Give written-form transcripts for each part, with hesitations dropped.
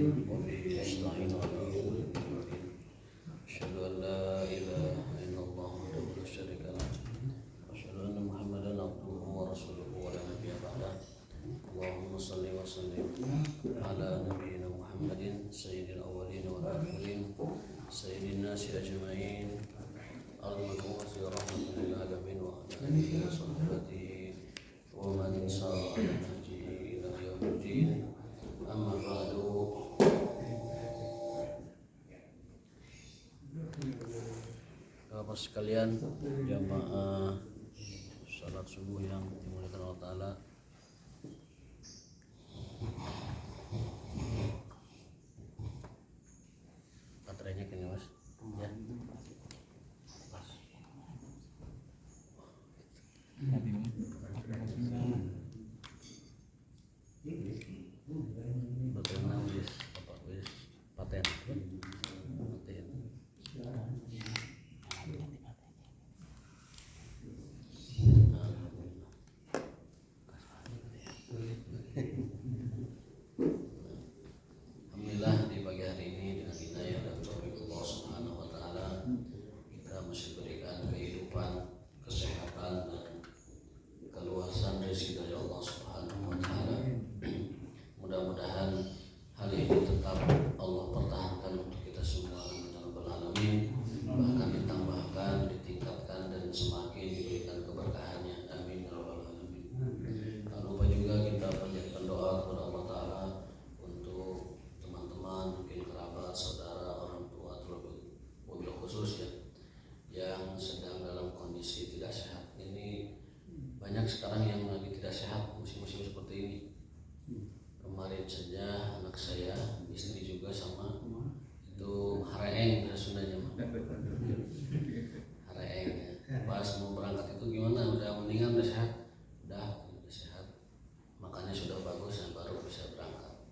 وبه نستعين على أمور الدين. أشهد أن لا إله إلا الله وحده لا شريك له وأشهد أن محمدا عبده ورسوله ولا نبي بعده. اللهم صل وسلم على نبينا محمد سيد الأولين والآخرين سيد الناس أجمعين المبعوث رحمة للعالمين وعلى آله وصحبه ومن سار على نهجه إلى يوم الدين. أما بعد. Bapak sekalian, jamaah salat subuh yang dimuliakan Allah Ta'ala, baterainya kini mas ya. Baterainya wis apa wis paten. Alhamdulillah di pagi hari ini dengan hidayah dan taufik Allah Subhanahu wa taala kita masih berikan kehidupan, kesehatan dan keluasan rezeki dari Allah Subhanahu wa taala. Mudah-mudahan hal ini tetap Allah pertahankan untuk kita semua amin ya rabbal alamin, bahkan ditambahkan, ditingkatkan dan semakin diberikan keberkahannya amin ya rabbal alamin. Tak lupa juga kita panjatkan doa kepada Allah Ta'ala untuk teman-teman, mungkin kerabat, saudara, orang tua, terlebih khusus ya yang sedang dalam kondisi tidak sehat. Ini banyak sekarang yang lagi tidak sehat musim-musim seperti ini. Kemarin saja anak saya, istri juga sama itu hareeng Sundanya hareeng ya. Pas mau berangkat itu gimana, udah mendingan, udah sehat, udah sehat, makannya sudah bagus dan baru bisa berangkat.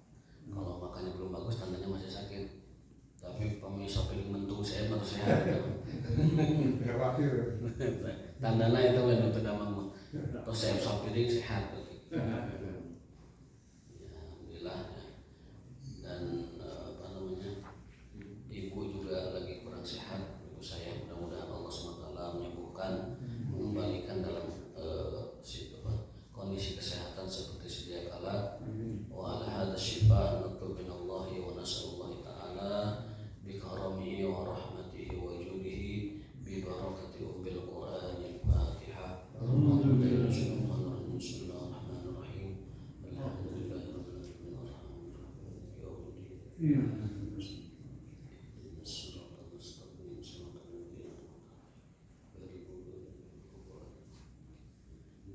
Kalau makannya belum bagus tandanya masih sakit. Tapi pemirsa piring mentung saya baru sehat tandanya itu kan untuk damang terus saya piring sehat ya, alhamdulillah ya. Dan ibu juga lagi kurang sehat, ibu saya, mudah-mudahan Allah SWT menyembuhkan, mengembalikan dalam kondisi kesehatan seperti sedia kala. Wa ala hadza syifa natlubu minallahi wa nas'alullahi ta'ala bi karamihi wa rahmatihi wa judihi bi barakati umbil Qur'anil Fatihah. Bismillahirrahmanirrahim. Alhamdulillahirabbil alamin.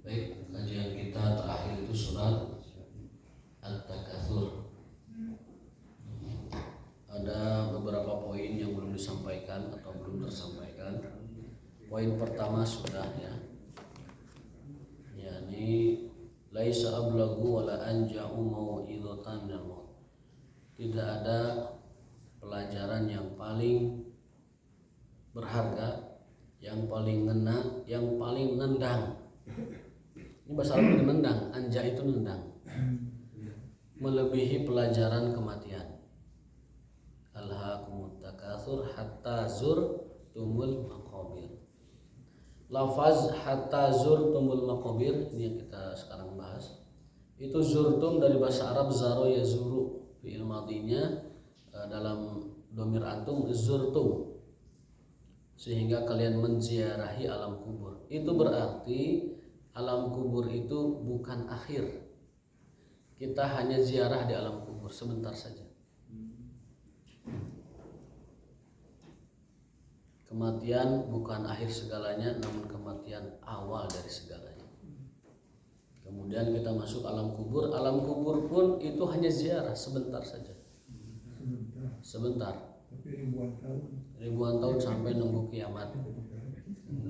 Baik, kajian kita terakhir itu surat At-Takatsur. Ada beberapa poin yang belum disampaikan atau belum tersampaikan. Poin pertama sudah ya, yakni laisa ablagu wala anja'u mau'izatan minal maut. Tidak ada pelajaran yang paling berharga, yang paling ngena, yang paling nendang. Ini bahasa Arab itu nendang, anja itu nendang, melebihi pelajaran kematian. Alhaakumut takatsur hatta zurtumul maqabir. Lafaz hatta zurtumul maqabir ini yang kita sekarang bahas. Itu zurtum dari bahasa Arab zaro yazuru, fi'il madhinya dalam dhamir antum zurtum, sehingga kalian menziarahi alam kubur. Itu berarti alam kubur itu bukan akhir. Kita hanya ziarah di alam kubur sebentar saja. Kematian bukan akhir segalanya, namun kematian awal dari segalanya. Kemudian kita masuk alam kubur. Alam kubur pun itu hanya ziarah sebentar saja. Sebentar. Ribuan tahun sampai nunggu kiamat.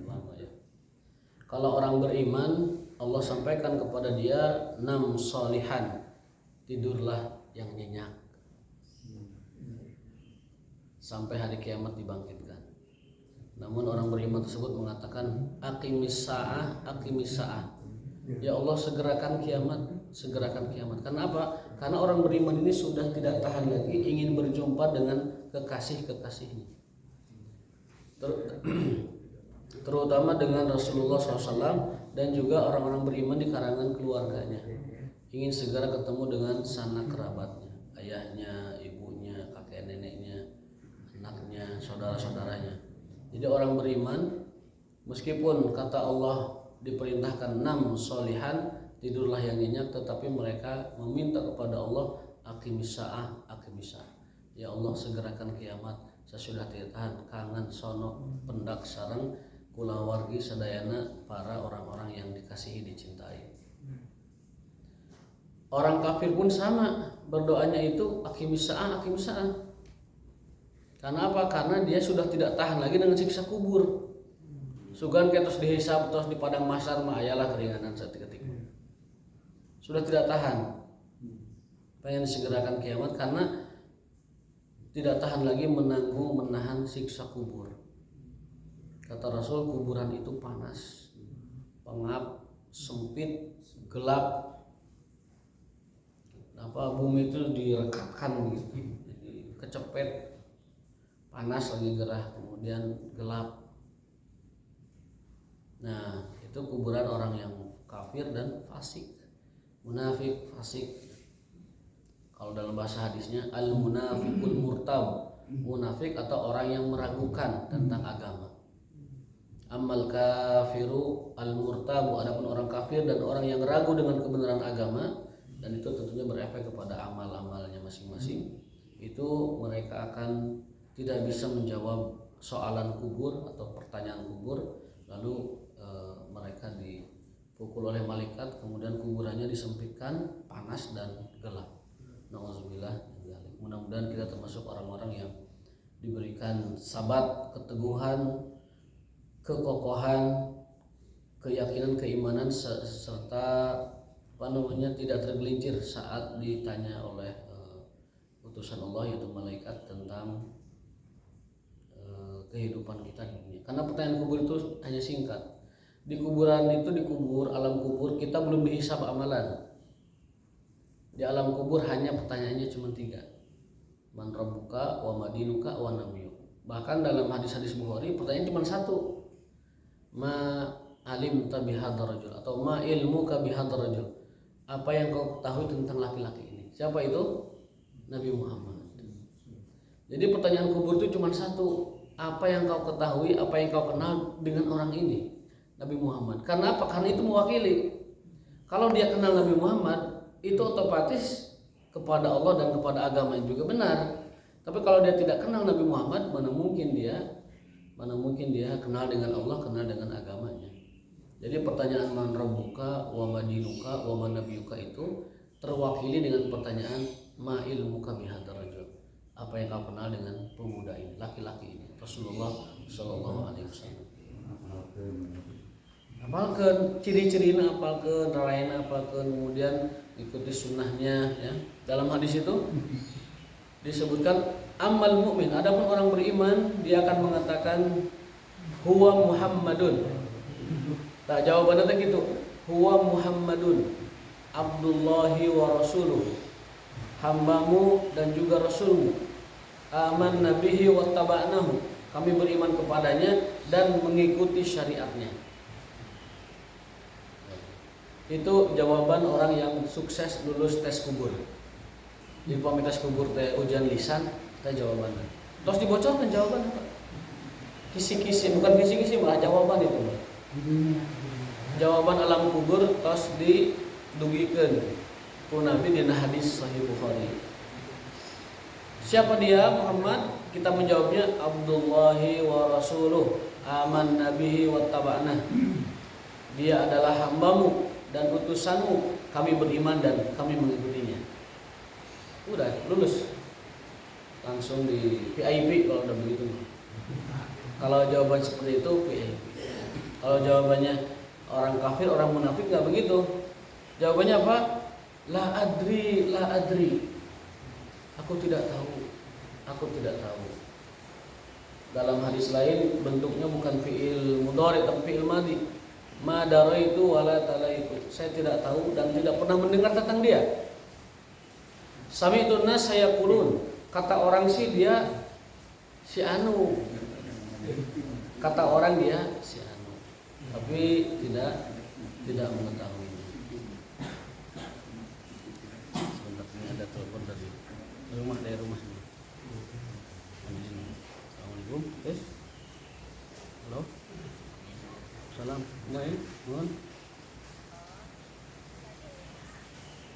Lama ya. Kalau orang beriman, Allah sampaikan kepada dia 6 solihan, tidurlah yang nyenyak sampai hari kiamat dibangkitkan. Namun orang beriman tersebut mengatakan aqimis sa'ah, Ya Allah segerakan kiamat, segerakan kiamat. Karena apa? Karena orang beriman ini sudah tidak tahan lagi ingin berjumpa dengan kekasih-kekasihnya. Terutama dengan Rasulullah SAW dan juga orang-orang beriman di kalangan keluarganya. Ingin segera ketemu dengan sanak kerabatnya, ayahnya, ibunya, kakek neneknya, anaknya, saudara-saudaranya. Jadi orang beriman meskipun kata Allah diperintahkan 6 solihan, tidurlah yang nyenyak, tetapi mereka meminta kepada Allah aqimis sa'ah, aqimis sa'ah. Ya Allah segerakan kiamat, saya sudah tidak tahan, kangen sono pendak sareng kula wargi sadayana para orang-orang yang dikasihi dicintai. Orang kafir pun sama, berdoanya itu aqimis sa'ah, aqimis sa'ah. Karena apa? Karena dia sudah tidak tahan lagi dengan siksa kubur. Sugan terus dihisab terus di padang mahsyar mah ayalah keringanan seketika. Sudah tidak tahan. Pengen segerakan kiamat karena tidak tahan lagi menanggung menahan siksa kubur. Kata Rasul, kuburan itu panas, pengap, sempit, gelap. Bumi itu direkatkan gitu. Jadi kecepet, panas lagi gerah, kemudian gelap. Nah, itu kuburan orang yang kafir dan fasik, munafik, fasik. Kalau dalam bahasa hadisnya al-munafiqul murtab, munafik atau orang yang meragukan tentang agama. Amal kafiru al-murtabu, adapun orang kafir dan orang yang ragu dengan kebenaran agama, dan itu tentunya berefek kepada amal-amalnya masing-masing. Itu mereka akan tidak bisa menjawab soalan kubur atau pertanyaan kubur, lalu mereka dipukul oleh malaikat, kemudian kuburannya disempitkan, panas dan gelap. Nauzubillah. Mudah-mudahan kita termasuk orang-orang yang diberikan sabat, keteguhan, kekokohan, keyakinan, keimanan serta tidak tergelincir saat ditanya oleh utusan Allah yaitu malaikat tentang kehidupan kita di dunia. Karena pertanyaan kubur itu hanya singkat. Di kuburan itu, di kubur, alam kubur, kita belum dihisab amalan. Di alam kubur hanya pertanyaannya cuma 3. Man rabbuka wa madinuka wa nabiyuk. Bahkan dalam hadis-hadis Bukhari pertanyaan cuma 1. Ma alimta bihadzal rajul atau ma ilmuka bihadzal rajul. Apa yang kau ketahui tentang laki-laki ini? Siapa itu? Nabi Muhammad. Jadi pertanyaan kubur itu cuma 1. Apa yang kau ketahui, apa yang kau kenal dengan orang ini? Nabi Muhammad. Karena apa? Karena itu mewakili. Kalau dia kenal Nabi Muhammad, itu otomatis kepada Allah dan kepada agama juga benar. Tapi kalau dia tidak kenal Nabi Muhammad, mana mungkin dia kenal dengan Allah, kenal dengan agamanya. Jadi pertanyaan man rabbuka wa madinuka wa man nabiyuka itu terwakili dengan pertanyaan ma ilmuka bihadzal rajul. Apa yang kau kenal dengan pemuda ini, laki-laki ini, Rasulullah sallallahu alaihi wasallam. Apalkan ciri-cirinya, apalkan rayana, apalkan kemudian ikuti sunnahnya ya. Dalam hadis itu disebutkan amal mukmin, adapun orang beriman dia akan mengatakan huwa Muhammadun. Tak jawabannya tak gitu. Huwa Muhammadun Abdullahi wa rasuluh, hambamu dan juga rasulmu. Aman nabihi wa taba'nahu, kami beriman kepadanya dan mengikuti syariatnya. Itu jawaban orang yang sukses lulus tes kubur. Di tes kubur teh ujian lisan, teh jawabannya. Terus dibocorkan jawaban apa? Kisi-kisi, bukan kisi-kisi malah jawaban itu. Jawaban alam kubur terus didugikeun ku Nabi dina hadis Sahih Bukhari. Siapa dia Muhammad? Kita menjawabnya Abdullahi wa rasuluh, aman nabihi wa taba'na. Dia adalah hambamu dan utusanmu, kami beriman dan kami mengikutinya. Udah lulus, langsung di VIP kalau udah begitu. Kalau jawaban seperti itu VIP. Kalau jawabannya orang kafir, orang munafik nggak begitu. Jawabannya apa? La adri. Aku tidak tahu. Dalam hadis lain bentuknya bukan fi'il mudhari tapi fi'il madhi. Ma daraitu wala talaitu. Saya tidak tahu dan tidak pernah mendengar tentang dia. Sami'tun nas sayaqulun. Kata orang sih dia si anu. Kata orang dia si anu. Tapi tidak mengetahui. Sebentar, ini ada telepon dari rumah. Assalamualaikum. Halo. Salam. Mohon.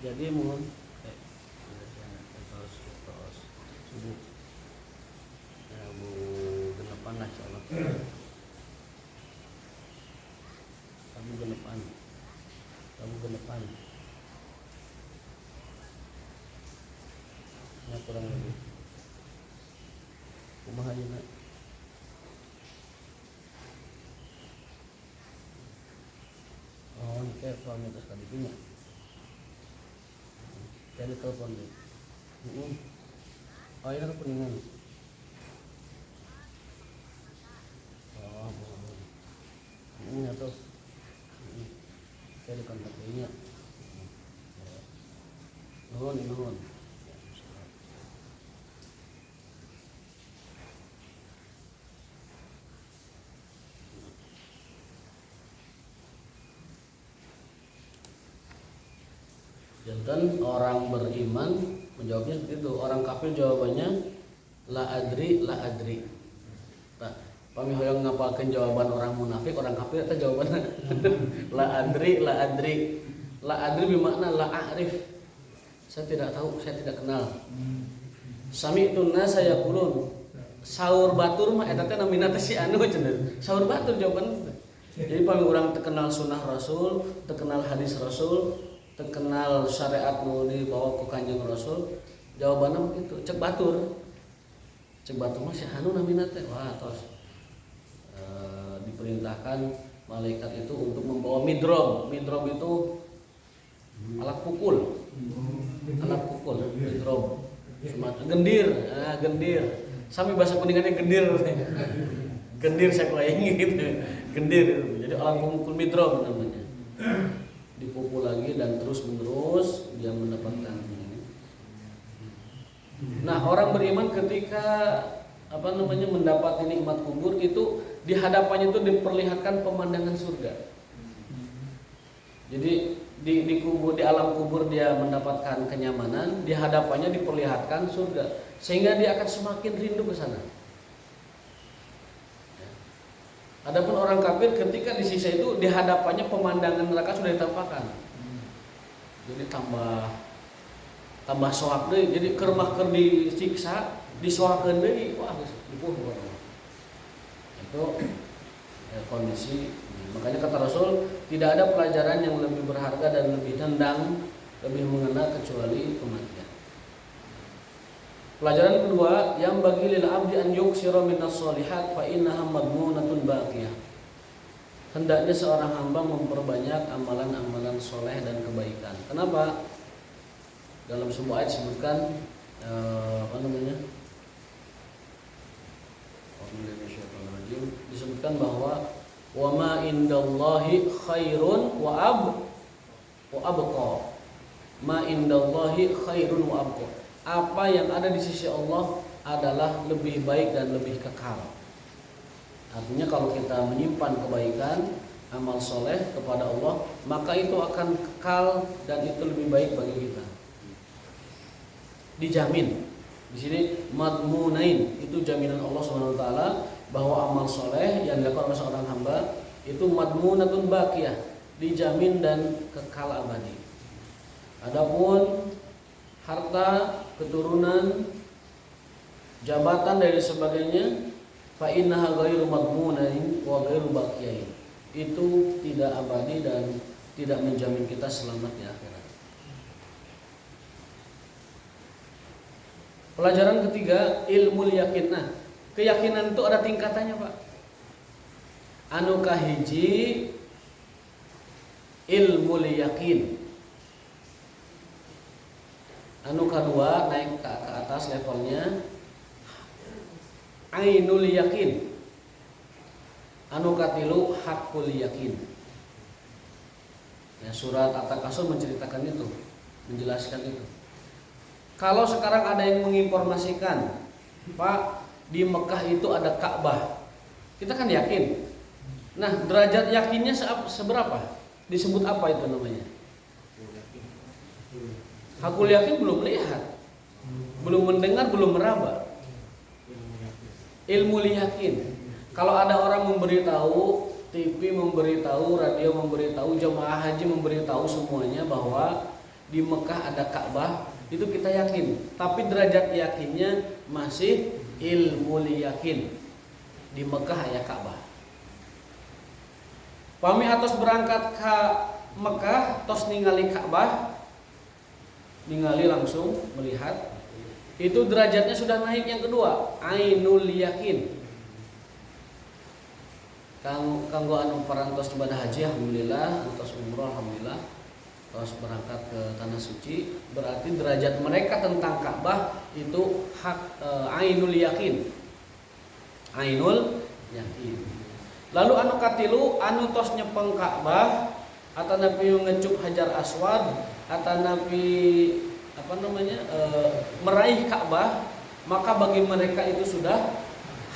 Jadi mohon terus subuh. Ya Bu genepan lah insyaallah. Kamu genepan. Ya kurang lebih. Kumaha ayeuna? Oh, ini kayak suami terus kali punya. Jadi telepon deh. Oh, ini kan kuningan. Oh, ini atau jadi kontak dia. Nuhun. Jantan orang beriman menjawabnya seperti itu. Orang kafir jawabannya la adri. Nah, kami hoyong ngapalkeun jawaban orang munafik, orang kafir eta jawabannya la adri. La adri bermakna la a'rif. Saya tidak tahu, saya tidak kenal. Sami'tun nas sayaqulun. Saur batur mah eta teh namina teh si anu cenah. Saur batur jawaban. Jadi pami urang teu kenal sunnah Rasul, teu kenal hadis Rasul, terkenal syariat nu dibawa ku Kanjeng Rasul, jawabannya begitu. Cek batur mah si anu namina teh. Wah, tos diperintahkan malaikat itu untuk membawa midrob itu alat pukul midrob, gendir sami bahasa kuningannya gendir sakuaing gitu, gendir itu. Jadi alat pukul midrob namanya. Dipukul lagi dan terus menerus dia mendapatkan. Nah, orang beriman ketika mendapat nikmat kubur itu di hadapannya itu diperlihatkan pemandangan surga. Jadi di kubur, di alam kubur dia mendapatkan kenyamanan, di hadapannya diperlihatkan surga sehingga dia akan semakin rindu ke sana. Adapun orang kafir ketika disiksa itu di hadapannya pemandangan neraka sudah ditampakkan. Jadi tambah soak deui, jadi keur disiksa, disoakeun deui, wah dipuh. Itu kondisi. Makanya kata Rasul, tidak ada pelajaran yang lebih berharga dan lebih tendang, lebih mengena kecuali kematian. Pelajaran kedua, yang bagi lil abdi an yuksira minas sholihat fa innaha madmunatun baqiyah. Hendaknya seorang hamba memperbanyak amalan-amalan soleh dan kebaikan. Kenapa? Dalam sebuah ayat disebutkan disebutkan bahwa wa ma indallahi khairun wa abqa. Ma indallahi khairun wa abqa. Apa yang ada di sisi Allah adalah lebih baik dan lebih kekal. Artinya kalau kita menyimpan kebaikan, amal soleh kepada Allah, maka itu akan kekal dan itu lebih baik bagi kita. Dijamin. Di sini madmunain, itu jaminan Allah Subhanahu wa taala bahwa amal soleh yang dilakukan oleh seorang hamba itu madmunatun baqiyah, dijamin dan kekal abadi. Adapun harta, keturunan, jabatan dan sebagainya, fa innaha ghairu madmunain wa ghairu baqiyain. Itu tidak abadi dan tidak menjamin kita selamat di akhirat. Pelajaran ketiga, ilmu yakin. Nah, keyakinan itu ada tingkatannya, Pak. Anu kahiji ilmu yakin. Anu kedua naik ke atas levelnya ainul yakin. Anu katilu hakul yakin. surat At-Takasur menceritakan itu, menjelaskan itu. Kalau sekarang ada yang menginformasikan, Pak, di Mekah itu ada Ka'bah, kita kan yakin. Nah, derajat yakinnya seberapa? Disebut apa itu namanya? Hakul yakin belum melihat, belum mendengar, belum meraba. Ilmu yakin. Kalau ada orang memberitahu, TV memberitahu, radio memberitahu, jemaah haji memberitahu semuanya bahwa di Mekah ada Ka'bah, itu kita yakin. Tapi derajat yakinnya masih ilmu yakin. Di Mekah ada Ka'bah. Pami atos berangkat ke Mekah, tos ningali Ka'bah, ningali langsung melihat, itu derajatnya sudah naik yang kedua, ainul yakin. Kanggo anu parantos ibadah haji alhamdulillah, atas umroh alhamdulillah, terus berangkat ke tanah suci, berarti derajat mereka tentang Ka'bah itu ainul yakin. Ainul yakin. Lalu anu katilu anu tos nyepeng Ka'bah atau nabi ngecup Hajar Aswad atau nabi meraih Ka'bah, maka bagi mereka itu sudah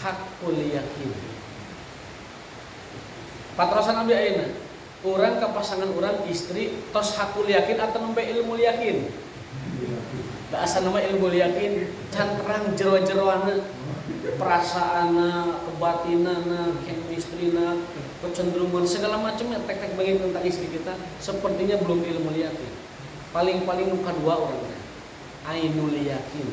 hakul yakin. Patrosan abdi ayeuna, urang ka pasangan urang istri tos hakul yakin atau nembe ilmu yakin. Da asa nama ilmu yakin can terang jero-jeroana, perasaanna, kebatinana, chemistrina, kecenderungan segala macamnya tek-tek bagi tentang istri kita sepertinya belum ilmu yakin. Paling-paling muka dua orangnya ainul yakin.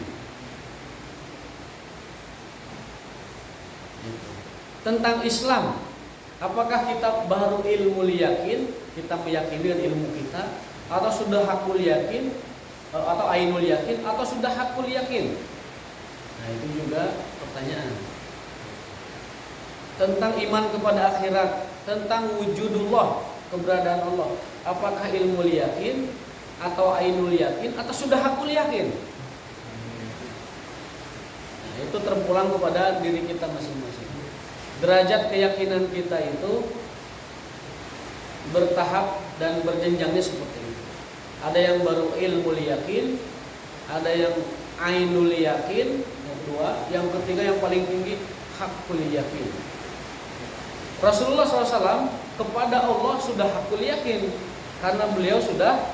Tentang Islam, apakah kita baru ilmu yakin, kita meyakini dengan ilmu kita, atau sudah hakul yakin, atau ainul yakin, atau sudah hakul yakin? Nah, itu juga pertanyaan. Tentang iman kepada akhirat, tentang wujudullah, keberadaan Allah, apakah ilmu yakin atau ainul yakin atau sudah hakul yakin? Nah, itu terpulang kepada diri kita masing-masing. Derajat keyakinan kita itu bertahap dan berjenjangnya seperti itu. Ada yang baru ilmu yakin, ada yang ainul yakin, yang kedua, yang ketiga yang paling tinggi hakul yakin. Rasulullah SAW kepada Allah sudah hakul yakin karena beliau sudah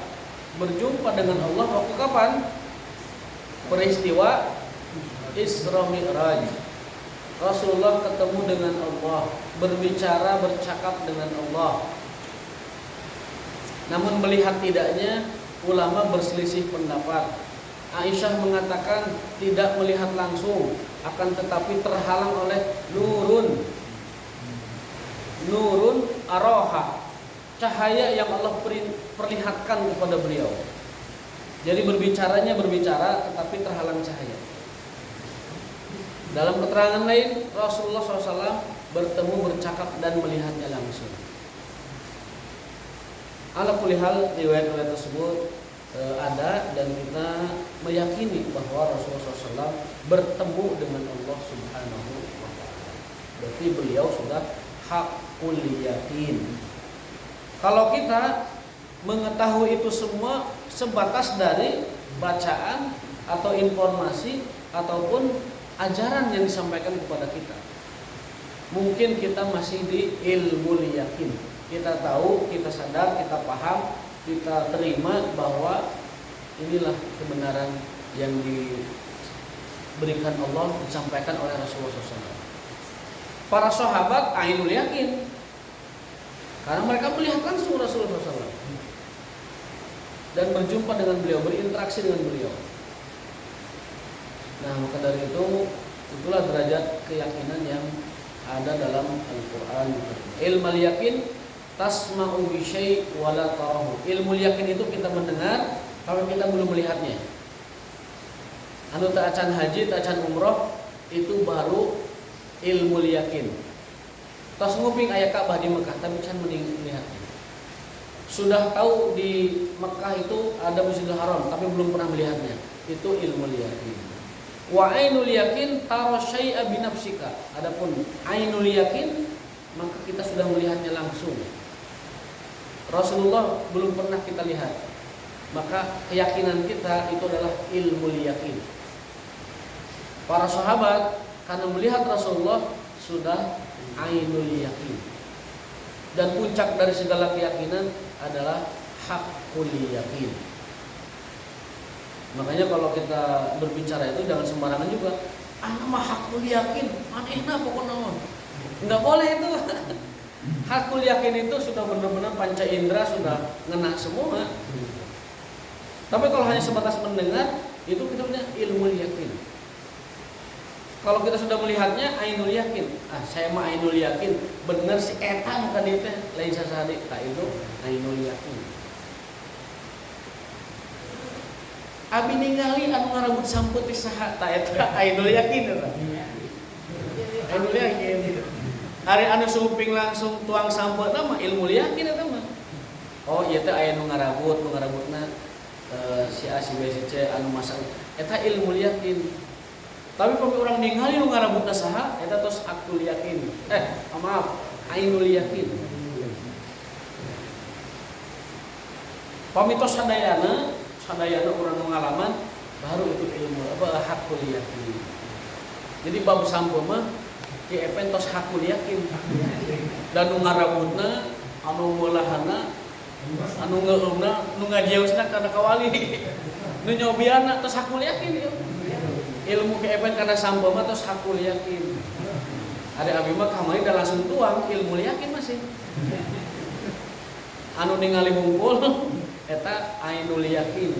berjumpa dengan Allah waktu kapan? Peristiwa Isra Mi'raj. Rasulullah ketemu dengan Allah, berbicara, bercakap dengan Allah. Namun melihat tidaknya, ulama berselisih pendapat. Aisyah mengatakan tidak melihat langsung, akan tetapi terhalang oleh nurun aroha, cahaya yang Allah perlihatkan kepada beliau. Jadi berbicara tetapi terhalang cahaya. Dalam keterangan lain, Rasulullah SAW bertemu, bercakap dan melihatnya langsung. Ala kulli hal, riwayat-riwayat tersebut ada dan kita meyakini bahwa Rasulullah SAW bertemu dengan Allah Subhanahu wa Ta'ala. Berarti beliau sudah hakul yakin. Kalau kita mengetahui itu semua sebatas dari bacaan atau informasi ataupun ajaran yang disampaikan kepada kita, mungkin kita masih di ilmu yakin. Kita tahu, kita sadar, kita paham, kita terima bahwa inilah kebenaran yang diberikan Allah, disampaikan oleh Rasulullah SAW. Para sahabat ainul yakin karena mereka melihat langsung Rasulullah SAW dan berjumpa dengan beliau, berinteraksi dengan beliau. Nah, maka dari itu, itulah derajat keyakinan yang ada dalam Al-Quran. Ilmu yakin tasma'u bi syai' wa la tarahu. Ilmu yakin itu kita mendengar kalau kita belum melihatnya. Anu ta acan haji, ta acan umroh, itu baru ilmu yakin. Tos nguping aya Ka'bah di Mekah tapi can melihatnya. Sudah tahu di Mekah itu ada Masjidil Haram tapi belum pernah melihatnya. Itu ilmu yakin. Wa ainul yakin tara syai'a bi nafsika. Adapun ainul yakin maka kita sudah melihatnya langsung. Rasulullah belum pernah kita lihat. Maka keyakinan kita itu adalah ilmu yakin. Para sahabat karena melihat Rasulullah sudah ainul yakin. Dan puncak dari segala keyakinan adalah hakul yakin. Makanya kalau kita berbicara itu jangan sembarangan juga. Anak mah hakul yakin, manehna pokoknya naon. Enggak boleh itu. Hakul yakin itu sudah benar-benar panca indera sudah ngena semua. Tapi kalau hanya sebatas mendengar, itu kita punya ilmu yakin. Kalau kita sudah melihatnya ainul yakin. Saya mah ainul yakin, bener si eta muka dia teh lain sasade. Itu ainul yakin. Abi ningali anu ngarambut samput di saha eta ainul yakin. Ainul yakin. Hari anu suping langsung tuang samput nama ilmu yakin eta mah. Oh ieu teh aya nu ngarambutna si A si B si C anu masak eta ilmu yakin. Tapi pami urang ningali nu ngarambutna saha eta tos akul yakin. Maaf, ainul yakin. Pami tos sadayana urang nu ngalaman baru itu ilmu hakul yakin. Jadi bab sampo mah ki epen tos hakul yakin. Dan nu ngarambutna anu meulahana anu ngeulna nu ngajieusna kana kawali. Nu nyobiana tos hakul yakin. Ilmu ke epen kana sampo mah tos hakul yakin. Ada abi mah kamari da langsung tuang ilmu yakin masih. Anu ningali hungkul eta ainul yakin.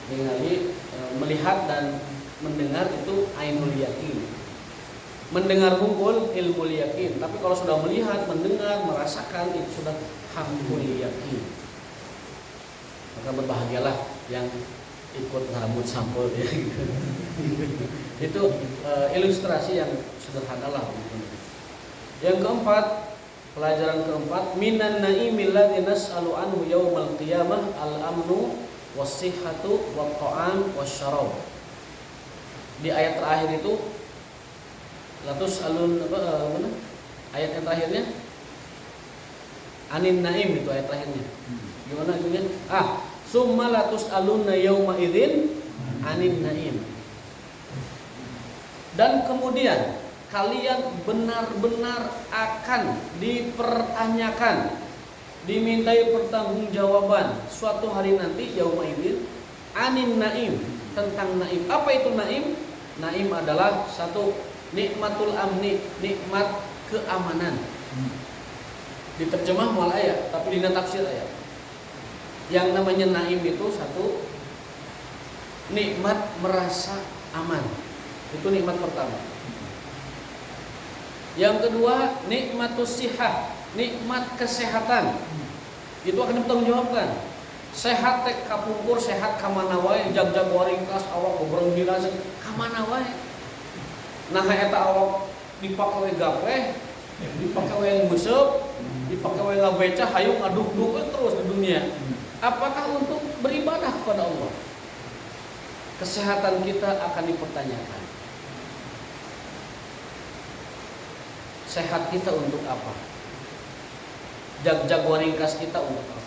Ningali melihat dan mendengar itu ainul yakin. Mendengar hungkul ilmu yakin, tapi kalau sudah melihat, mendengar, merasakan itu sudah hakul yakin. Maka berbahagialah yang ikut ngarambut sampul ya. Itu ilustrasi yang sederhana lah. Yang keempat, pelajaran keempat, minan naimil ladzi nas'alu anhu yaumal qiyamah al-amnu was-sihhatu wat-ta'am wasyarab. Di ayat terakhir itu latus alun mana? Ayat yang terakhirnya anin naim itu ayat terakhirnya. Gimana itunya? Summa latus alunna yauma idzin anin naim. Dan kemudian kalian benar-benar akan dipertanyakan, dimintai pertanggungjawaban suatu hari nanti yauma idzin anin naim, tentang naim. Apa itu naim? Naim adalah satu nikmatul amni, nikmat keamanan. Diterjemah mual ayat, tapi dina tafsir ayat. Yang namanya naim itu satu nikmat merasa aman. Itu nikmat pertama. Yang kedua nikmatus sihah, nikmat kesehatan. Itu akan dipertanggungjawabkan. Sehat teh kapungkur, sehat ka mana wae, jag-jag waringkas, awak gobrong dilaseun ka mana wae. Nah eta awak dipake we gapleh, dipake we nguseup, dipake we ngabeca, hayu ngaduk-duk terus di dunia. Apakah untuk beribadah kepada Allah? Kesehatan kita akan dipertanyakan. Sehat kita untuk apa? Jag-jag waringkas kita untuk apa?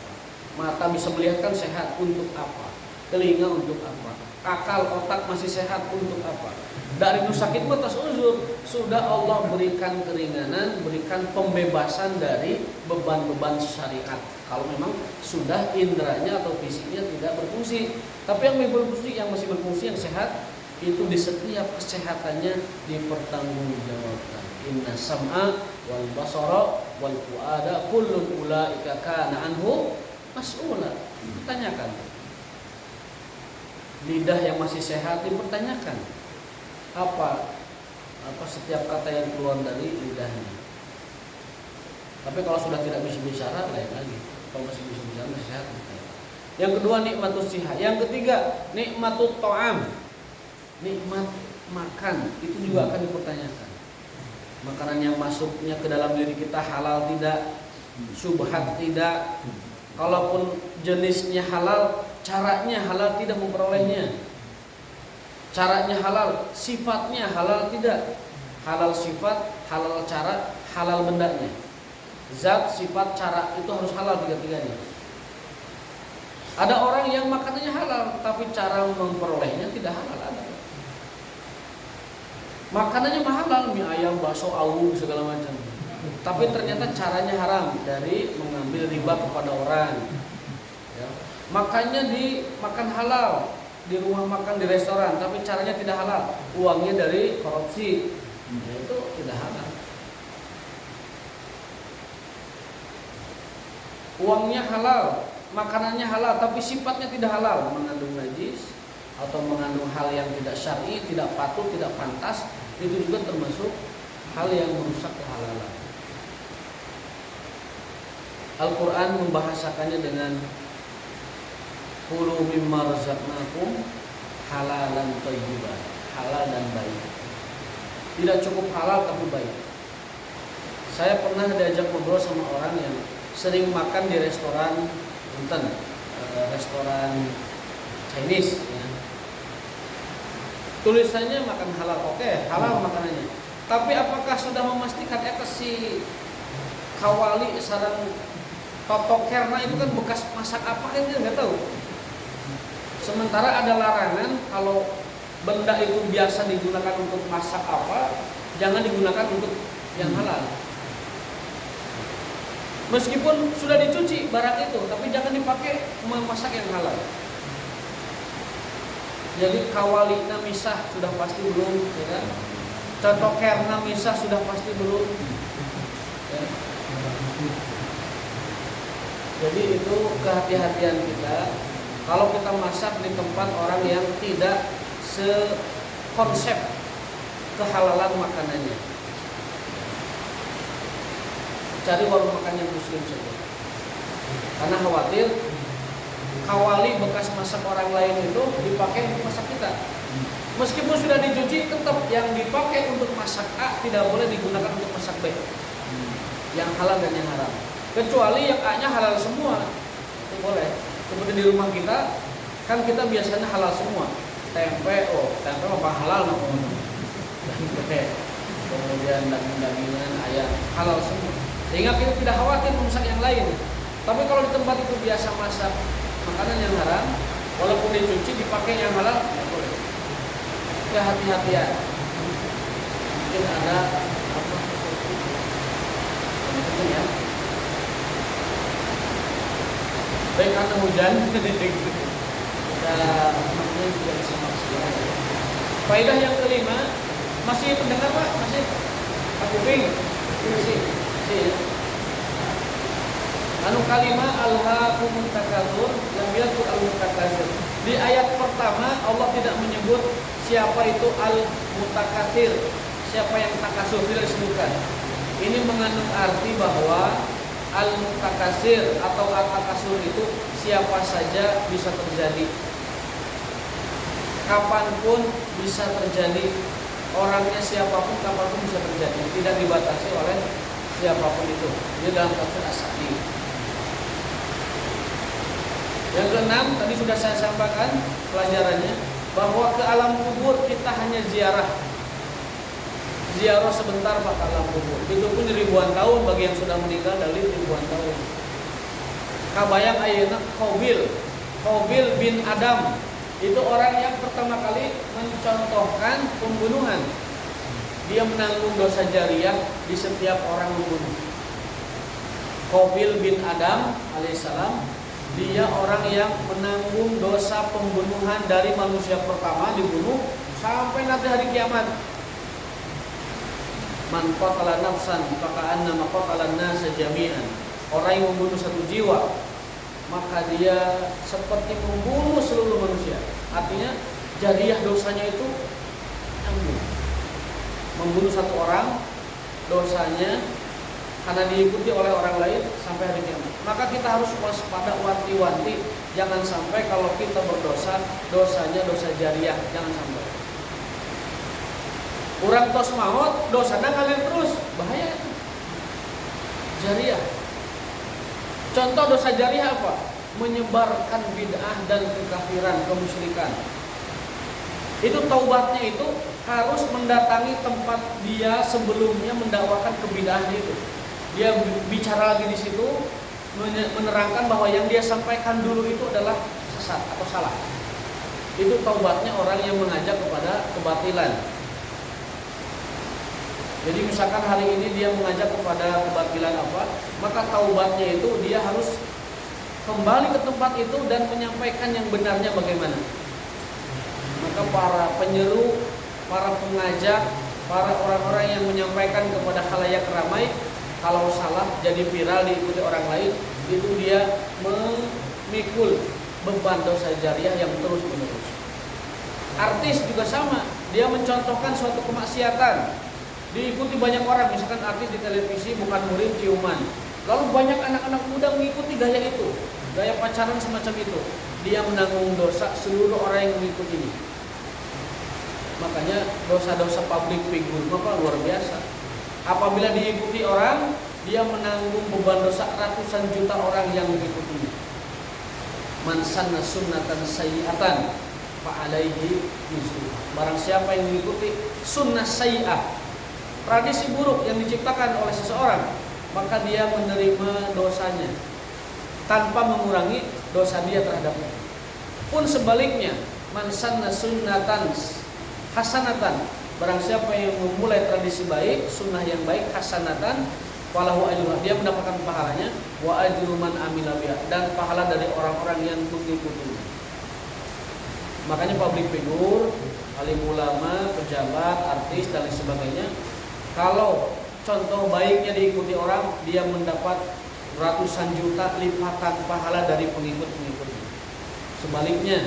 Mata bisa melihat kan sehat untuk apa? Telinga untuk apa? Akal, otak masih sehat untuk apa? Dari nu sakit mah tas uzur, sudah Allah berikan keringanan, berikan pembebasan dari beban-beban syariat. Kalau memang sudah inderanya atau fisiknya tidak berfungsi, tapi yang berfungsi, yang masih berfungsi, yang sehat itu di setiap kesehatannya dipertanggungjawabkan. Inna sam'a wal basara wal fuada kullun ulaika kana anhu mas'ula. Dipertanyakan. Lidah yang masih sehat dipertanyakan. Apa setiap kata yang keluar dari lidahnya. Tapi kalau sudah tidak bisa bicara lain lagi. Kalau masih bisa bicara masih sehat. Yang kedua nikmatus sihah. Yang ketiga nikmatut ta'am. Nikmat makan itu juga akan dipertanyakan. Makanan yang masuknya ke dalam diri kita halal tidak, syubhat tidak. Kalaupun jenisnya halal, caranya halal tidak memperolehnya. Caranya halal, sifatnya halal tidak. Halal sifat, halal cara, halal bendanya. zat, sifat, cara itu harus halal tiga-tiganya. Ada orang yang makanannya halal tapi cara memperolehnya tidak halal. Ada makanannya halal, mie ayam, bakso, awu segala macam, tapi ternyata caranya haram, dari mengambil riba kepada orang ya. Makannya makan halal di rumah makan di restoran tapi caranya tidak halal, uangnya dari korupsi, ya, itu tidak halal. Uangnya halal, makanannya halal tapi sifatnya tidak halal, mengandung najis atau mengandung hal yang tidak syar'i, tidak patut, tidak pantas, itu juga termasuk hal yang merusak kehalalan. Al-Quran membahasakannya dengan kulu mimma razaqnakum halalan thayyiban, halal dan baik. Tidak cukup halal tapi baik. Saya pernah diajak ngobrol sama orang yang sering makan di restoran punten, restoran Chinese ya. Tulisannya makan halal, oke, halal makanannya. Tapi apakah sudah memastikan si kawali sarang totokerna itu kan bekas masak apa kan dia nggak tahu. Sementara ada larangan kalau benda itu biasa digunakan untuk masak apa, jangan digunakan untuk yang halal. Meskipun sudah dicuci barang itu, tapi jangan dipakai memasak yang halal. Jadi kawalina misah sudah pasti belum, ya kan? Cotokerna misah sudah pasti belum. Ya. Jadi itu kehati-hatian kita. Kalau kita masak di tempat orang yang tidak sekonsep kehalalan makanannya, cari warung makan yang muslim saja. Karena khawatir kawali bekas masak orang lain itu dipakai untuk masak kita. Meskipun sudah dicuci, tetap yang dipakai untuk masak A tidak boleh digunakan untuk masak B. Yang halal dan yang haram. Kecuali yang A-nya halal semua, itu boleh. Seperti di rumah kita, kan kita biasanya halal semua. Tempe, tempe apa halal namanya. Kemudian daging-dagingan, ayam halal semua. Sehingga kita tidak khawatir memasak yang lain. Tapi kalau di tempat itu biasa masak makanan yang haram, walaupun dicuci dipakai yang halal, tidak boleh. Kehati-hatian. Mungkin ada apa sesuatu ya. Baik, karena hujan kita maknanya juga bisa maksimal. Faedah yang kelima, masih pendengar Pak? Masih? Pak Kuping? Masih ya. Anu kalimah alhaakumut takatsur lam yadkur al-mutakatsir. Di ayat pertama Allah tidak menyebut siapa itu al-mutakatsir, siapa yang takasur, tidak disebutkan. Ini mengandung arti bahwa al-mutakatsir atau al-takasur itu siapa saja bisa terjadi, kapanpun bisa terjadi, orangnya siapapun kapanpun bisa terjadi, tidak dibatasi oleh siapapun itu. Ini dalam tafsir As-Sa'di. Yang keenam, tadi sudah saya sampaikan pelajarannya, bahwa ke alam kubur kita hanya ziarah sebentar Pak ke alam kubur. Itu pun ribuan tahun bagi yang sudah meninggal, dari ribuan tahun. Kabayang ayeuna Qabil bin Adam, itu orang yang pertama kali mencontohkan pembunuhan. Dia menanggung dosa jariah di setiap orang membunuh. Qabil bin Adam alaihissalam, dia orang yang menanggung dosa pembunuhan dari manusia pertama dibunuh sampai nanti hari kiamat. Man qatala nafsan faka'annama qatala an-nasa jami'an. Orang yang membunuh satu jiwa, maka dia seperti membunuh seluruh manusia. Artinya jariah dosanya itu nyambung. Membunuh satu orang, dosanya karena diikuti oleh orang lain sampai hari kiamat. Maka kita harus waspada, wanti-wanti, jangan sampai kalau kita berdosa, dosanya dosa jariah, jangan sampai. Urang tos maut, dosanya ngalir terus, bahaya itu. Jariah. Contoh dosa jariah apa? Menyebarkan bid'ah dan kekafiran, kemusyrikan. Itu taubatnya itu harus mendatangi tempat dia sebelumnya mendakwakan kebid'ahan itu. dia bicara lagi di situ, menerangkan bahwa yang dia sampaikan dulu itu adalah sesat atau salah. Itu taubatnya orang yang mengajak kepada kebatilan. Jadi misalkan hari ini dia mengajak kepada kebatilan apa, maka taubatnya itu dia harus kembali ke tempat itu dan menyampaikan yang benarnya bagaimana. Maka para penyeru, para pengajak, para orang-orang yang menyampaikan kepada khalayak ramai, kalau salah jadi viral diikuti orang lain, itu dia memikul beban dosa jariah yang terus menerus. Artis juga sama, dia mencontohkan suatu kemaksiatan, diikuti banyak orang. Misalkan artis di televisi bukan murid ciuman, lalu banyak anak-anak muda mengikuti gaya itu, gaya pacaran semacam itu. Dia menanggung dosa seluruh orang yang mengikutinya. Makanya dosa-dosa public figure maka luar biasa. Apabila diikuti orang, dia menanggung beban dosa ratusan juta orang yang mengikutinya. Man sanna sunnatan sayyi'atan fa alaihi wizruha. Barang siapa yang mengikuti sunnah sayyi'ah, tradisi buruk yang diciptakan oleh seseorang, maka dia menerima dosanya tanpa mengurangi dosa dia terhadapnya. Pun sebaliknya, man sanna sunnatan hasanatan, barang siapa yang memulai tradisi baik, sunnah yang baik, hasanatan, falahu ajruha, dia mendapatkan pahalanya, wa ajru man amila biha, dan pahala dari orang-orang yang mengikutinya. Makanya public figure, alim ulama, pejabat, artis dan lain sebagainya, kalau contoh baiknya diikuti orang, dia mendapat ratusan juta lipatan pahala dari pengikut-pengikutnya. Sebaliknya,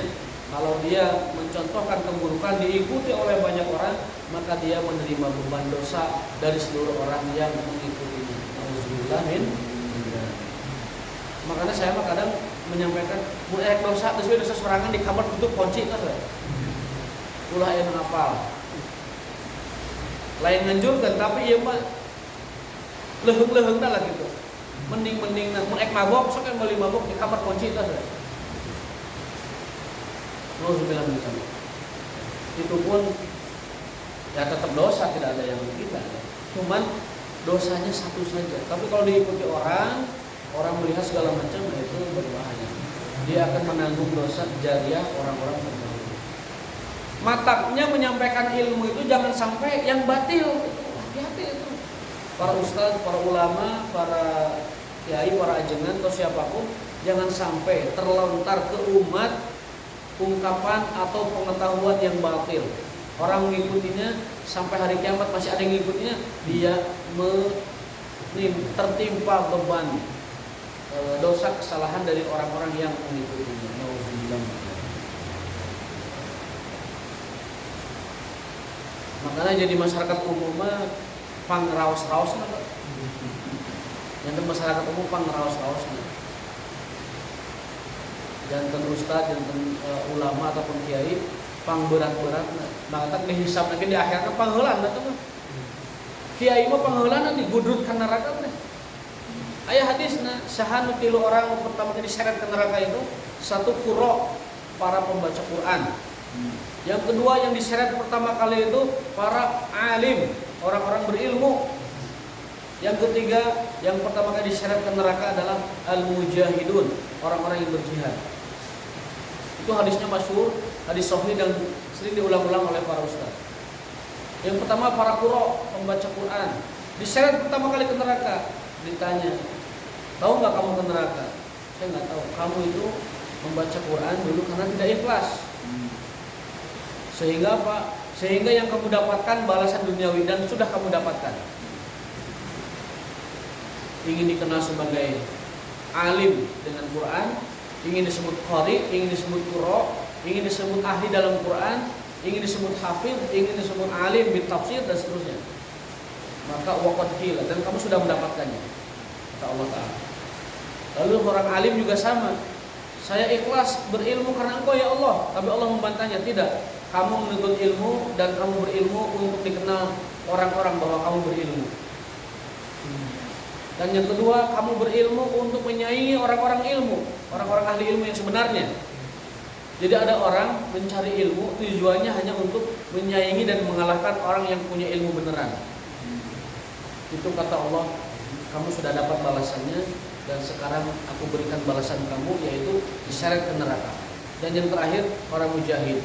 kalau dia mencontohkan keburukan diikuti oleh banyak orang, maka dia menerima beban dosa dari seluruh orang yang mengikutinya. Alhamdulillah min. Makanya saya kadang menyampaikan mulai dosa, dosa sorangan di kamar tutup kunci kan, ulah yang hafal. Lain nganjurkan, tapi ieu mah leuheung-leuheung lah gitu. Mending mun ek mabok sok meuli mabok di kamar kunci kan. Itu pun ya tetap dosa, tidak ada yang kita. Cuman dosanya satu saja. Tapi kalau diikuti orang melihat segala macam, itu berbahaya. Dia akan menanggung dosa jariah orang-orang terdahulu. Mataknya menyampaikan ilmu itu jangan sampai yang batil. Hati-hati itu. Para ustaz, para ulama, para kiai, para ajengan atau siapapun, jangan sampai terlontar ke umat ungkapan atau pengetahuan yang batil. Orang mengikutinya sampai hari kiamat masih ada yang mengikutinya, dia tertimpa beban dosa kesalahan dari orang-orang yang mengikutinya. Makanya jadi masyarakat umum pangraos-raos nah, yang masyarakat umum pangraos-raosnya. Jantan ustaz, jantan ulama ataupun kiai pang berat-berat, maka dihisab lagi di akhirnya pangheulan eta mah. Kiai mah pangheulan digudrut ka neraka teh. Aya hadisna saha nu tilu orang pertama kali diseret ke neraka itu, satu qurra, para pembaca Quran. Yang kedua yang diseret pertama kali itu para alim, orang-orang berilmu. Yang ketiga yang pertama kali diseret ke neraka adalah al-mujahidun, orang-orang yang berjihad. Itu hadisnya masyhur, hadis sahih dan sering diulang-ulang oleh para ustaz. Yang pertama para qurra, pembaca Quran, diseret pertama kali ke neraka. Ditanya, tahu nggak kamu ke neraka? Saya nggak tahu. Kamu itu membaca Quran dulu karena tidak ikhlas. Sehingga apa? Sehingga yang kamu dapatkan balasan duniawi dan sudah kamu dapatkan. Ingin dikenal sebagai alim dengan Quran, ingin disebut qari, ingin disebut qurra, ingin disebut ahli dalam Quran, ingin disebut hafid, ingin disebut alim bitafsir dan seterusnya. Maka waqad qila, dan kamu sudah mendapatkannya, kata Allah Ta'ala. Lalu orang alim juga sama. Saya ikhlas berilmu karena Engkau ya Allah. Tapi Allah membantahnya, tidak. Kamu menuntut ilmu dan kamu berilmu untuk dikenal orang-orang bahwa kamu berilmu. Dan yang kedua, kamu berilmu untuk menyaingi orang-orang ilmu, orang-orang ahli ilmu yang sebenarnya. Jadi ada orang mencari ilmu tujuannya hanya untuk menyaingi dan mengalahkan orang yang punya ilmu beneran. Itu kata Allah, kamu sudah dapat balasannya, dan sekarang aku berikan balasan kamu, yaitu diseret ke neraka. Dan yang terakhir orang mujahid.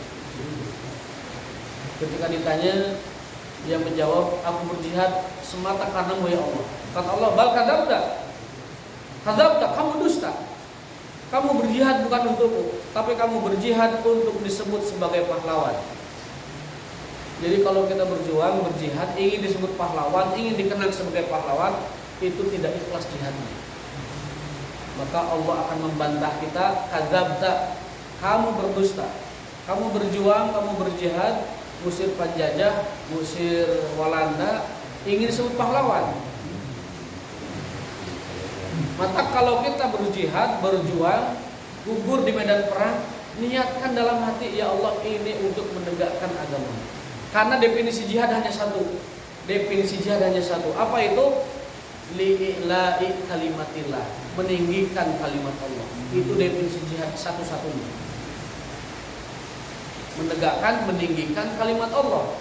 Ketika ditanya, dia menjawab, aku berjihad semata karenamu ya Allah. Kata Allah, bal kadzabta, kamu dusta. Kamu berjihad bukan untukku, tapi kamu berjihad untuk disebut sebagai pahlawan. Jadi kalau kita berjuang, berjihad, ingin disebut pahlawan, ingin dikenal sebagai pahlawan, itu tidak ikhlas jihadnya. Maka Allah akan membantah kita, kadzabta, kamu berdusta. Kamu berjuang, kamu berjihad, ngusir penjajah, ngusir Walanda, ingin disebut pahlawan. Maka kalau kita berjihad, berjuang, gugur di medan perang, niatkan dalam hati, ya Allah, ini untuk menegakkan agama. Karena definisi jihad hanya satu. Definisi jihad hanya satu. Apa itu? Li'ila'i kalimatillah, meninggikan kalimat Allah. Itu definisi jihad satu-satunya. Menegakkan, meninggikan kalimat Allah.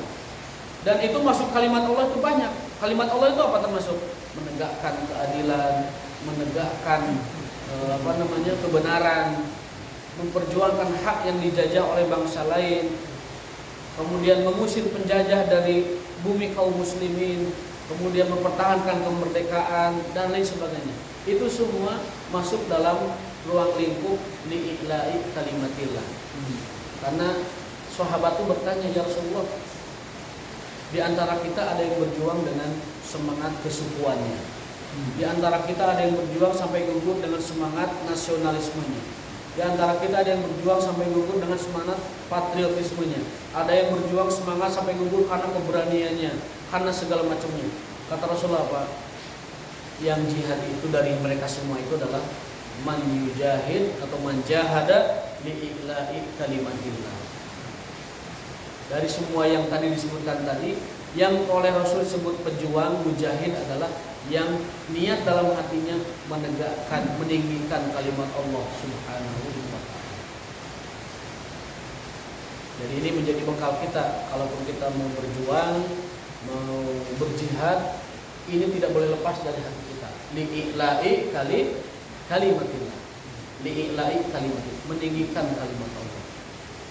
Dan itu masuk kalimat Allah itu banyak. Kalimat Allah itu apa termasuk? Menegakkan keadilan, menegakkan kebenaran, memperjuangkan hak yang dijajah oleh bangsa lain, kemudian mengusir penjajah dari bumi kaum muslimin, kemudian mempertahankan kemerdekaan dan lain sebagainya. Itu semua masuk dalam ruang lingkup li'ila'i kalimatillah. Karena sahabat itu bertanya, ya Rasulullah, di antara kita ada yang berjuang dengan semangat kesukuannya. Di antara kita ada yang berjuang sampai gugur dengan semangat nasionalismenya. Di antara kita ada yang berjuang sampai gugur dengan semangat patriotismenya. Ada yang berjuang semangat sampai gugur karena keberaniannya, karena segala macamnya. Kata Rasulullah apa? Yang jihad itu dari mereka semua itu adalah man yujahid atau man jahada li'ila'i kalimatillah. Dari semua yang tadi disebutkan tadi, yang oleh Rasul disebut pejuang, mujahid adalah yang niat dalam hatinya menegakkan, meninggikan kalimat Allah Subhanahu wa ta'ala. Jadi ini menjadi bekal kita, kalaupun kita mau berjuang, mau berjihad, ini tidak boleh lepas dari hati kita. Li'ila'i kalimatillah. Li'ila'i kalimatillah, meninggikan kalimat Allah.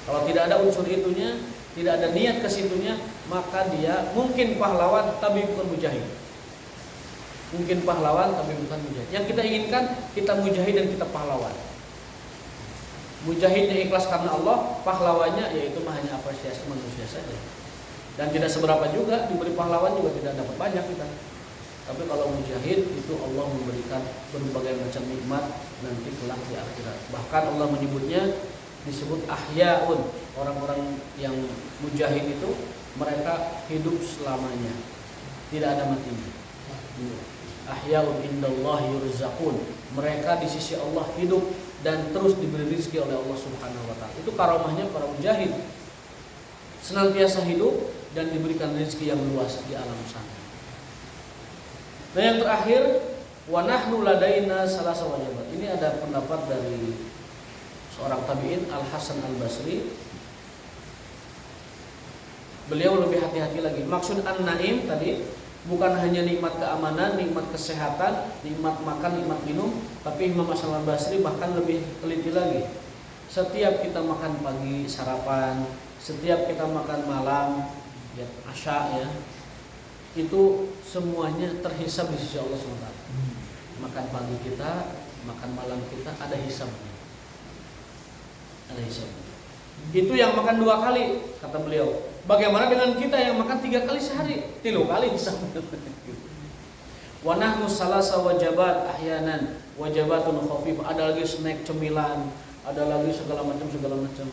Kalau tidak ada unsur itunya, tidak ada niat ke situnya, maka dia mungkin pahlawan tapi bukan mujahid. Mungkin pahlawan tapi bukan mujahid. Yang kita inginkan, kita mujahid dan kita pahlawan. Mujahidnya ikhlas karena Allah, pahlawannya yaitu hanya apresiasi manusia saja. Dan tidak seberapa juga, diberi pahlawan juga tidak dapat banyak kita. Tapi kalau mujahid itu Allah memberikan berbagai macam nikmat nanti kelak di akhirat. Bahkan Allah menyebutnya, disebut ahya'un. Orang-orang yang mujahid itu mereka hidup selamanya, tidak ada matinya. Ahya'un indallahi yurzaqun. Mereka di sisi Allah hidup dan terus diberi rezeki oleh Allah Subhanahu wa ta'ala. Itu karamahnya para mujahid, senantiasa hidup dan diberikan rezeki yang luas di alam sana. Nah yang terakhir, wa nahnu ladaina salasa wajibat. Ini ada pendapat dari seorang tabi'in, Al-Hasan Al-Basri. Beliau lebih hati-hati lagi. Maksud an-naim tadi bukan hanya nikmat keamanan, nikmat kesehatan, nikmat makan, nikmat minum, tapi Imam Hasan Al-Basri bahkan lebih teliti lagi. Setiap kita makan pagi, sarapan, setiap kita makan malam, ya, asya ya, itu semuanya terhisab di sisi Allah SWT. Makan pagi kita, makan malam kita ada hisabnya. Ada hisabnya. Itu yang makan 2 kali, kata beliau. Bagaimana dengan kita yang makan 3 kali sehari, 3 kali hisabnya. Wa nahnu salasa wajabat ahyanan, wajabatun khafif. Ada lagi snack cemilan, ada lagi segala macam.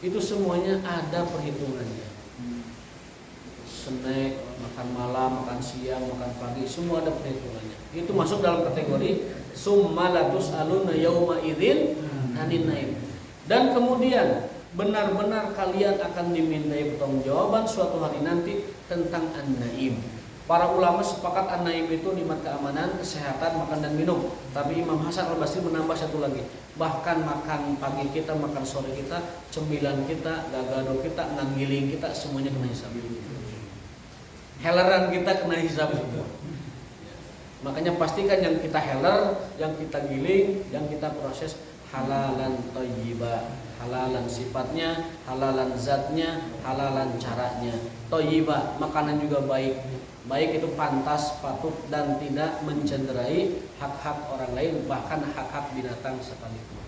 Itu semuanya ada perhitungannya. Snack, makan malam, makan siang, makan pagi, semua ada perhitungannya. Itu masuk dalam kategori summa latus aluna yauma idzin anin naim. Dan kemudian benar-benar kalian akan dimintai pertanggungjawaban suatu hari nanti tentang an-naim. Para ulama sepakat an-naim itu nikmat keamanan, kesehatan, makan dan minum. Tapi Imam Hasan Al-Basri menambah satu lagi. Bahkan makan pagi kita, makan sore kita, cemilan kita, gagado kita, nganggiling kita, semuanya kena hisab. Heleran kita kena hisab semua. Makanya pastikan yang kita heller, yang kita giling, yang kita proses halalan thayyiba, halalan sifatnya, halalan zatnya, halalan caranya. Thayyiba, makanan juga baik. Baik itu pantas, patut dan tidak mencederai hak-hak orang lain, bahkan hak-hak binatang sekalipun.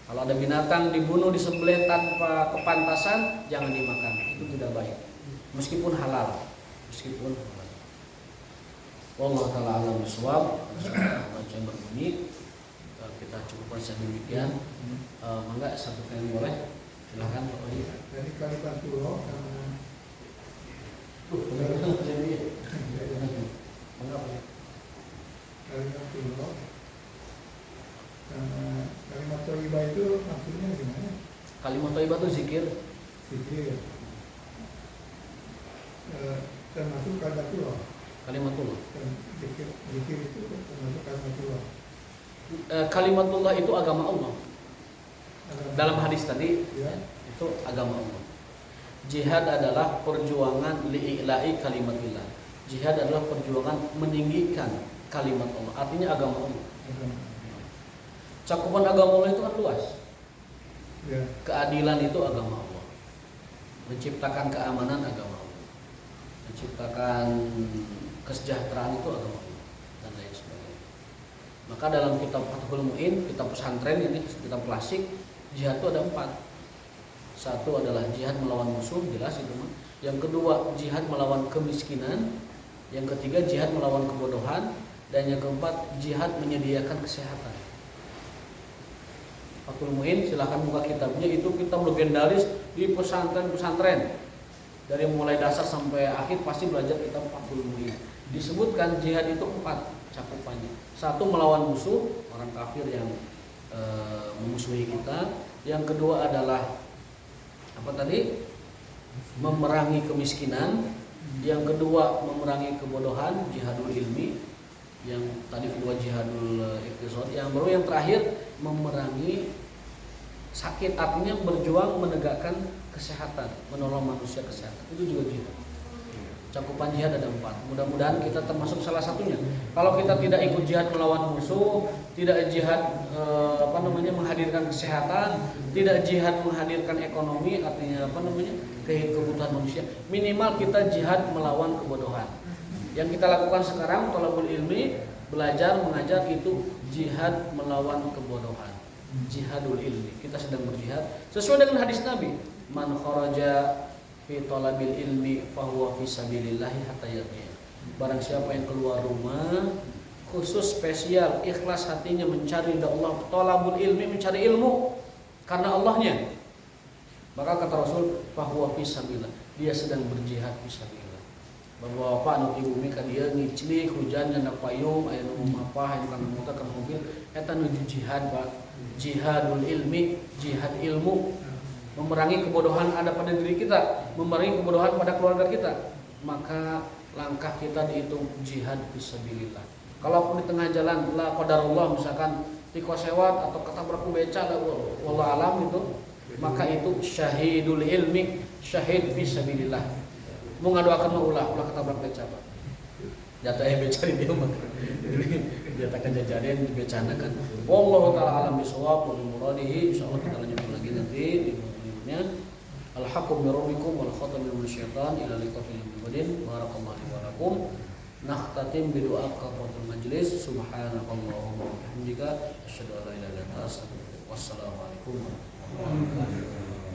Kalau ada binatang dibunuh, disembelih tanpa kepantasan, jangan dimakan. Itu tidak baik. Meskipun halal. Meskipun halal. Wallahu ta'ala a'lam bishawab. Baca yang berbunyi. Kita cukupkan sedemikian. Mangga satu kali boleh. Silakan Pak Wahyu. Jadi kalimat pulau sama kalimat pulau sama kalimat thayyibah itu maksudnya gimana? Kalimat thayyibah itu zikir. Zikir. Termasuk kalimat pulau. Kalimatullah. Zikir itu termasuk kalimat pulau. Kalimatullah itu agama Allah. Dalam hadis tadi Ya. itu agama Allah. Jihad adalah perjuangan li'ila'i kalimatillah. Jihad adalah perjuangan meninggikan kalimat Allah. Artinya agama Allah. Cakupan agama Allah itu kan luas. Ya. Keadilan itu agama Allah. Menciptakan keamanan agama Allah. Menciptakan kesejahteraan itu agama Allah dan lain sebagainya. Maka dalam kitab Fathul Mu'in, kitab pesantren ini, kitab klasik, jihad itu ada 4. Satu adalah jihad melawan musuh, jelas itu mah. Yang kedua jihad melawan kemiskinan. Yang ketiga jihad melawan kebodohan. Dan yang keempat jihad menyediakan kesehatan. Fathul Mu'in silahkan buka kitabnya, itu kitab legendaris di pesantren-pesantren. Dari mulai dasar sampai akhir pasti belajar kitab Fathul Mu'in. Disebutkan jihad itu 4 cakupannya. Satu melawan musuh, orang kafir yang memusuhi kita. Yang kedua adalah apa tadi? Memerangi kemiskinan. Yang kedua memerangi kebodohan, jihadul ilmi. Yang tadi kedua jihadul iqtisad. Yang baru yang terakhir memerangi sakit, artinya berjuang menegakkan kesehatan, menolong manusia kesehatan. Itu juga jihad. Cakupan jihad ada 4. Mudah-mudahan kita termasuk salah satunya. Kalau kita tidak ikut jihad melawan musuh, tidak jihad menghadirkan kesehatan, tidak jihad menghadirkan ekonomi, artinya kebutuhan manusia, minimal kita jihad melawan kebodohan. Yang kita lakukan sekarang thalabul ilmi, belajar mengajar, itu jihad melawan kebodohan. Jihadul ilmi. Kita sedang berjihad sesuai dengan hadis Nabi. Man kharaja fi talabil ilmi fahuwa fi sabilillahi hatta yaqi. Barang siapa yang keluar rumah khusus spesial ikhlas hatinya mencari ridha Allah, talabul ilmi, mencari ilmu karena Allahnya, maka kata Rasul fahuwa fi sabilillah, dia sedang berjihad fi sabilillah. Bahwa Pak anu di bumi ka dieu ngiclik hujan dan payung aya nu apa aya kana motor kana mobil eta nuju jihad Pak. Jihadul ilmi, jihad ilmu. Memerangi kebodohan ada pada diri kita, memerangi kebodohan pada keluarga kita, maka langkah kita dihitung jihad fisabilillah. Kalaupun di tengah jalan la qadarullah, misalkan tikosewat atau ketabrak beca, wallah alam itu, maka itu syahidul ilmi, syahid fisabilillah. Mau ngadoakeun mah ulah ketabrak beca Pak. Jatuh beca di dia mah. Jatakan jajaran dibecanakan. Wallahu taala alam bisawab wa muradihi. Insyaallah kita lanjut lagi nanti di Al-haqqu min rabbikum wal khatam min syaitan ila liqa'il mu'minin. Barakallahu li wa lakum. Nakhtatim bi doa kafaratul majlis. Subhanakallahumma wa bihamdika asyhadu an la ilaha illa anta astaghfiruka wa atubu ilaik. Wassalamu alaikum warahmatullahi wabarakatuh.